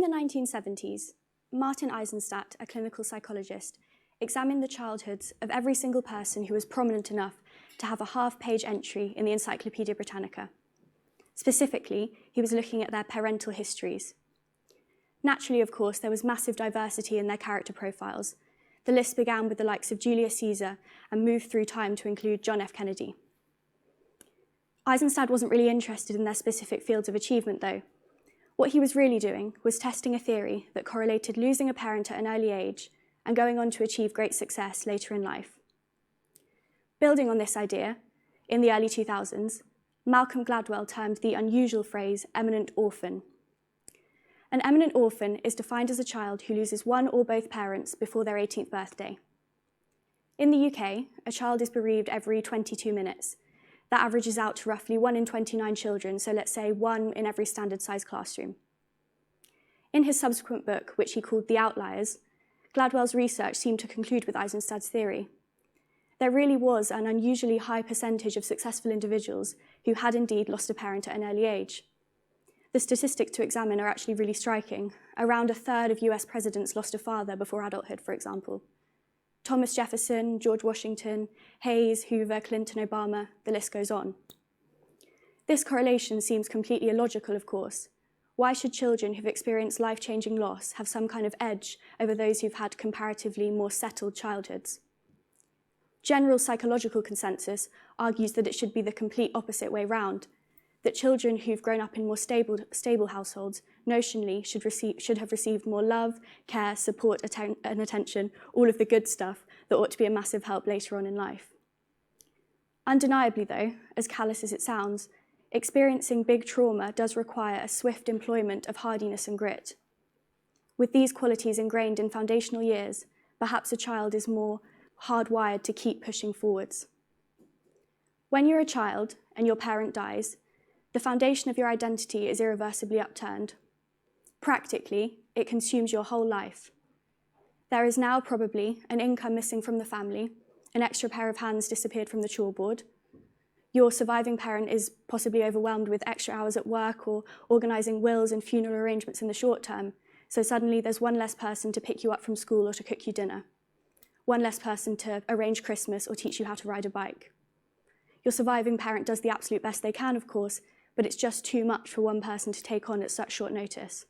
In the 1970s, Martin Eisenstadt, a clinical psychologist, examined the childhoods of every single person who was prominent enough to have a half-page entry in the Encyclopaedia Britannica. Specifically, he was looking at their parental histories. Naturally, of course, there was massive diversity in their character profiles. The list began with the likes of Julius Caesar and moved through time to include John F. Kennedy. Eisenstadt wasn't really interested in their specific fields of achievement, though. What he was really doing was testing a theory that correlated losing a parent at an early age and going on to achieve great success later in life. Building on this idea, in the early 2000s, Malcolm Gladwell termed the unusual phrase eminent orphan. An eminent orphan is defined as a child who loses one or both parents before their 18th birthday. In the UK, a child is bereaved every 22 minutes. That averages out to roughly 1 in 29 children, so let's say 1 in every standard-sized classroom. In his subsequent book, which he called The Outliers, Gladwell's research seemed to conclude with Eisenstadt's theory. There really was an unusually high percentage of successful individuals who had indeed lost a parent at an early age. The statistics to examine are actually really striking. Around a third of US presidents lost a father before adulthood, for example. Thomas Jefferson, George Washington, Hayes, Hoover, Clinton, Obama, the list goes on. This correlation seems completely illogical, of course. Why should children who've experienced life-changing loss have some kind of edge over those who've had comparatively more settled childhoods? General psychological consensus argues that it should be the complete opposite way round, that children who've grown up in more stable households notionally should have received more love, care, support, and attention, all of the good stuff that ought to be a massive help later on in life. Undeniably, though, as callous as it sounds, experiencing big trauma does require a swift employment of hardiness and grit. With these qualities ingrained in foundational years, perhaps a child is more hardwired to keep pushing forwards. When you're a child and your parent dies, the foundation of your identity is irreversibly upturned. Practically, it consumes your whole life. There is now probably an income missing from the family, an extra pair of hands disappeared from the chalkboard. Your surviving parent is possibly overwhelmed with extra hours at work or organising wills and funeral arrangements in the short term, so suddenly there's one less person to pick you up from school or to cook you dinner. One less person to arrange Christmas or teach you how to ride a bike. Your surviving parent does the absolute best they can, of course, but it's just too much for one person to take on at such short notice.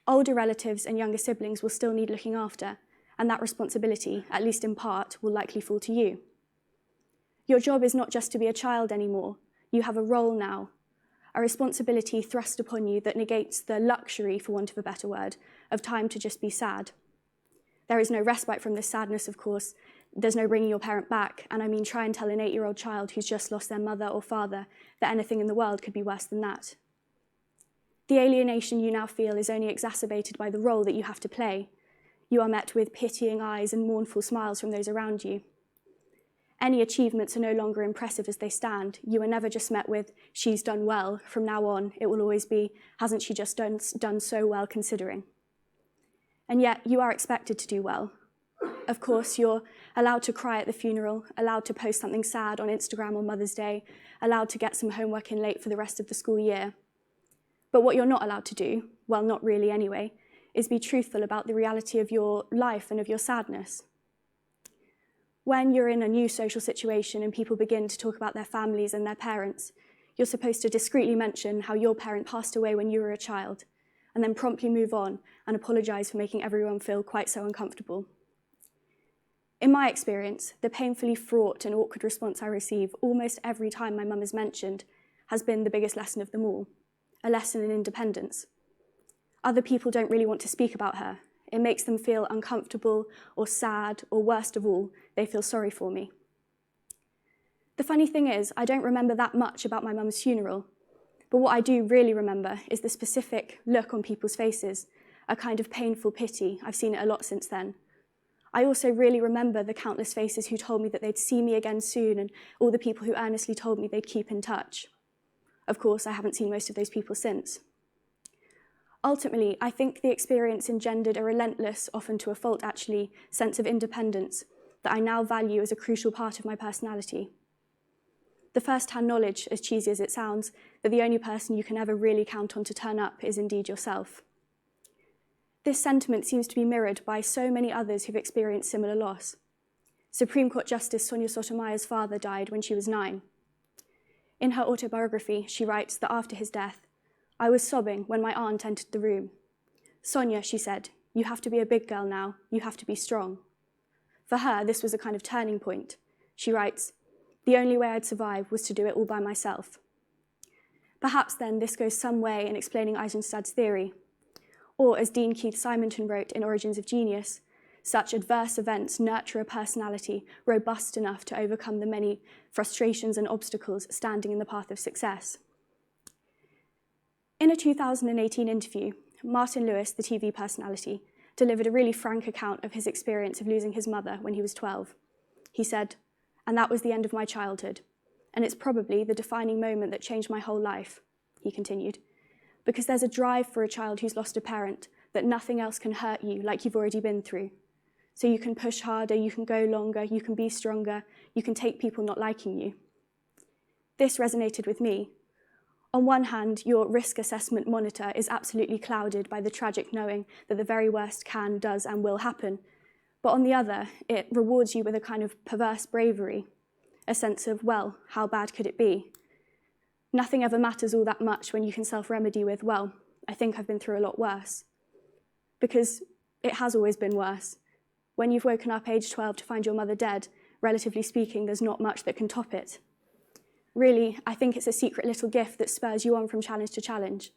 Older relatives and younger siblings will still need looking after, and that responsibility, at least in part, will likely fall to you. Your job is not just to be a child anymore. You have a role now, a responsibility thrust upon you that negates the luxury, for want of a better word, of time to just be sad. There is no respite from this sadness, of course. There's no bringing your parent back, and I mean try and tell an 8-year-old child who's just lost their mother or father that anything in the world could be worse than that. The alienation you now feel is only exacerbated by the role that you have to play. You are met with pitying eyes and mournful smiles from those around you. Any achievements are no longer impressive as they stand. You are never just met with, she's done well. From now on, it will always be, hasn't she just done so well considering? And yet, you are expected to do well. Of course, you're allowed to cry at the funeral, allowed to post something sad on Instagram on Mother's Day, allowed to get some homework in late for the rest of the school year. But what you're not allowed to do, well, not really anyway, is be truthful about the reality of your life and of your sadness. When you're in a new social situation and people begin to talk about their families and their parents, you're supposed to discreetly mention how your parent passed away when you were a child, and then promptly move on and apologise for making everyone feel quite so uncomfortable. In my experience, the painfully fraught and awkward response I receive almost every time my mum is mentioned has been the biggest lesson of them all, a lesson in independence. Other people don't really want to speak about her. It makes them feel uncomfortable or sad, or worst of all, they feel sorry for me. The funny thing is, I don't remember that much about my mum's funeral, but what I do really remember is the specific look on people's faces, a kind of painful pity. I've seen it a lot since then. I also really remember the countless faces who told me that they'd see me again soon, and all the people who earnestly told me they'd keep in touch. Of course, I haven't seen most of those people since. Ultimately, I think the experience engendered a relentless, often to a fault actually, sense of independence that I now value as a crucial part of my personality. The first-hand knowledge, as cheesy as it sounds, that the only person you can ever really count on to turn up is indeed yourself. This sentiment seems to be mirrored by so many others who've experienced similar loss. Supreme Court Justice Sonia Sotomayor's father died when she was 9. In her autobiography, she writes that after his death, "I was sobbing when my aunt entered the room. 'Sonia,' she said, 'you have to be a big girl now, you have to be strong.' For her, this was a kind of turning point. She writes, 'The only way I'd survive was to do it all by myself.' Perhaps then this goes some way in explaining Eisenstadt's theory. Or, as Dean Keith Simonton wrote in Origins of Genius, such adverse events nurture a personality robust enough to overcome the many frustrations and obstacles standing in the path of success." In a 2018 interview, Martin Lewis, the TV personality, delivered a really frank account of his experience of losing his mother when he was 12. He said, "And that was the end of my childhood. And it's probably the defining moment that changed my whole life," he continued, "because there's a drive for a child who's lost a parent that nothing else can hurt you like you've already been through. So you can push harder, you can go longer, you can be stronger, you can take people not liking you." This resonated with me. On one hand, your risk assessment monitor is absolutely clouded by the tragic knowing that the very worst can, does, and will happen. But on the other, it rewards you with a kind of perverse bravery, a sense of, well, how bad could it be? Nothing ever matters all that much when you can self-remedy with, well, I think I've been through a lot worse. Because it has always been worse. When you've woken up age 12 to find your mother dead, relatively speaking, there's not much that can top it. Really, I think it's a secret little gift that spurs you on from challenge to challenge.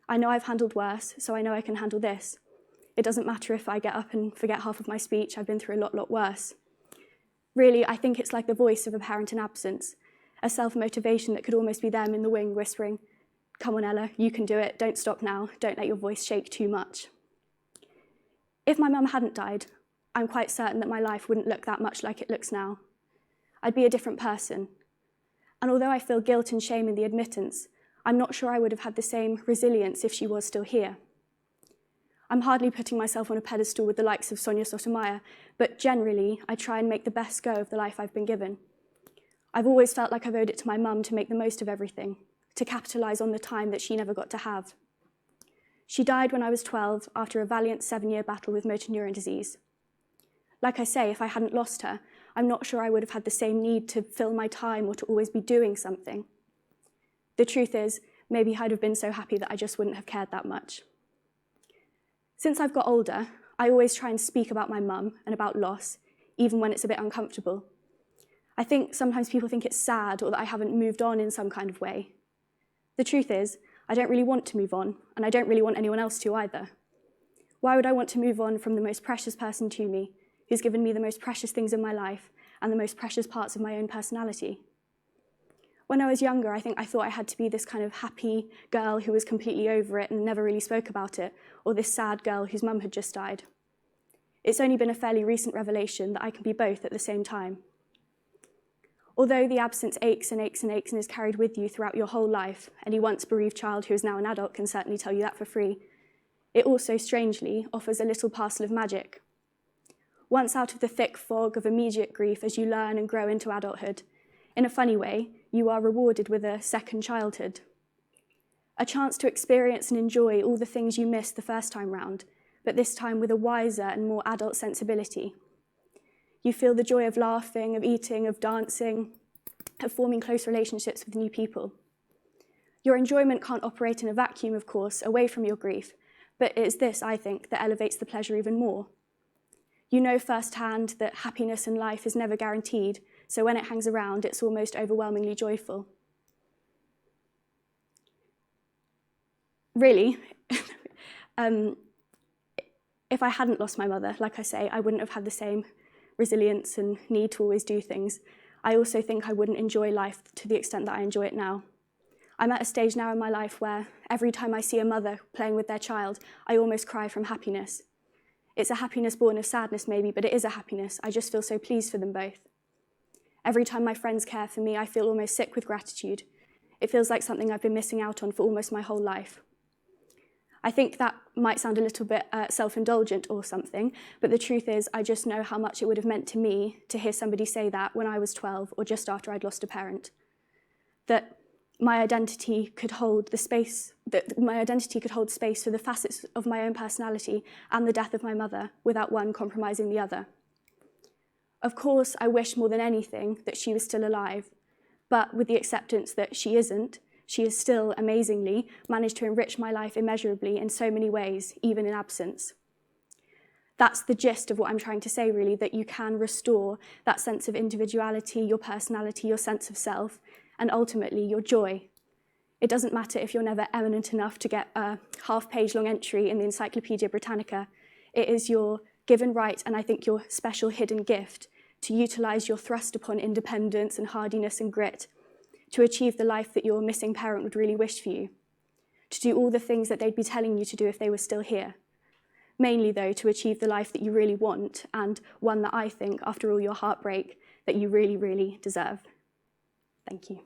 I know I've handled worse, so I know I can handle this. It doesn't matter if I get up and forget half of my speech, I've been through a lot worse. Really, I think it's like the voice of a parent in absence, a self-motivation that could almost be them in the wing whispering, "Come on, Ella, you can do it, don't stop now, don't let your voice shake too much." If my mum hadn't died, I'm quite certain that my life wouldn't look that much like it looks now. I'd be a different person. And although I feel guilt and shame in the admittance, I'm not sure I would have had the same resilience if she was still here. I'm hardly putting myself on a pedestal with the likes of Sonia Sotomayor, but generally, I try and make the best go of the life I've been given. I've always felt like I've owed it to my mum to make the most of everything, to capitalise on the time that she never got to have. She died when I was 12 after a valiant 7-year battle with motor neuron disease. Like I say, if I hadn't lost her, I'm not sure I would have had the same need to fill my time or to always be doing something. The truth is, maybe I'd have been so happy that I just wouldn't have cared that much. Since I've got older, I always try and speak about my mum and about loss, even when it's a bit uncomfortable. I think sometimes people think it's sad or that I haven't moved on in some kind of way. The truth is, I don't really want to move on, and I don't really want anyone else to either. Why would I want to move on from the most precious person to me, who's given me the most precious things in my life and the most precious parts of my own personality? When I was younger, I think I thought I had to be this kind of happy girl who was completely over it and never really spoke about it, or this sad girl whose mum had just died. It's only been a fairly recent revelation that I can be both at the same time. Although the absence aches and aches and aches and is carried with you throughout your whole life, any once bereaved child who is now an adult can certainly tell you that for free, it also, strangely, offers a little parcel of magic. Once out of the thick fog of immediate grief as you learn and grow into adulthood, in a funny way, you are rewarded with a second childhood. A chance to experience and enjoy all the things you missed the first time round, but this time with a wiser and more adult sensibility. You feel the joy of laughing, of eating, of dancing, of forming close relationships with new people. Your enjoyment can't operate in a vacuum, of course, away from your grief, but it is this, I think, that elevates the pleasure even more. You know firsthand that happiness in life is never guaranteed, so when it hangs around, it's almost overwhelmingly joyful. Really, if I hadn't lost my mother, like I say, I wouldn't have had the same resilience and need to always do things. I also think I wouldn't enjoy life to the extent that I enjoy it now. I'm at a stage now in my life where every time I see a mother playing with their child, I almost cry from happiness. It's a happiness born of sadness maybe, but it is a happiness. I just feel so pleased for them both. Every time my friends care for me, I feel almost sick with gratitude. It feels like something I've been missing out on for almost my whole life. I think that might sound a little bit self-indulgent or something, but the truth is I just know how much it would have meant to me to hear somebody say that when I was 12 or just after I'd lost a parent. That my identity could hold the space, that my identity could hold space for the facets of my own personality and the death of my mother without one compromising the other. Of course, I wish more than anything that she was still alive, but with the acceptance that she isn't, she has still, amazingly, managed to enrich my life immeasurably in so many ways, even in absence. That's the gist of what I'm trying to say, really, that you can restore that sense of individuality, your personality, your sense of self, and ultimately your joy. It doesn't matter if you're never eminent enough to get a half-page long entry in the Encyclopedia Britannica. It is your given right, and I think your special hidden gift, to utilise your thrust upon independence and hardiness and grit, to achieve the life that your missing parent would really wish for you, to do all the things that they'd be telling you to do if they were still here. Mainly, though, to achieve the life that you really want, and one that I think, after all your heartbreak, that you really, really deserve. Thank you.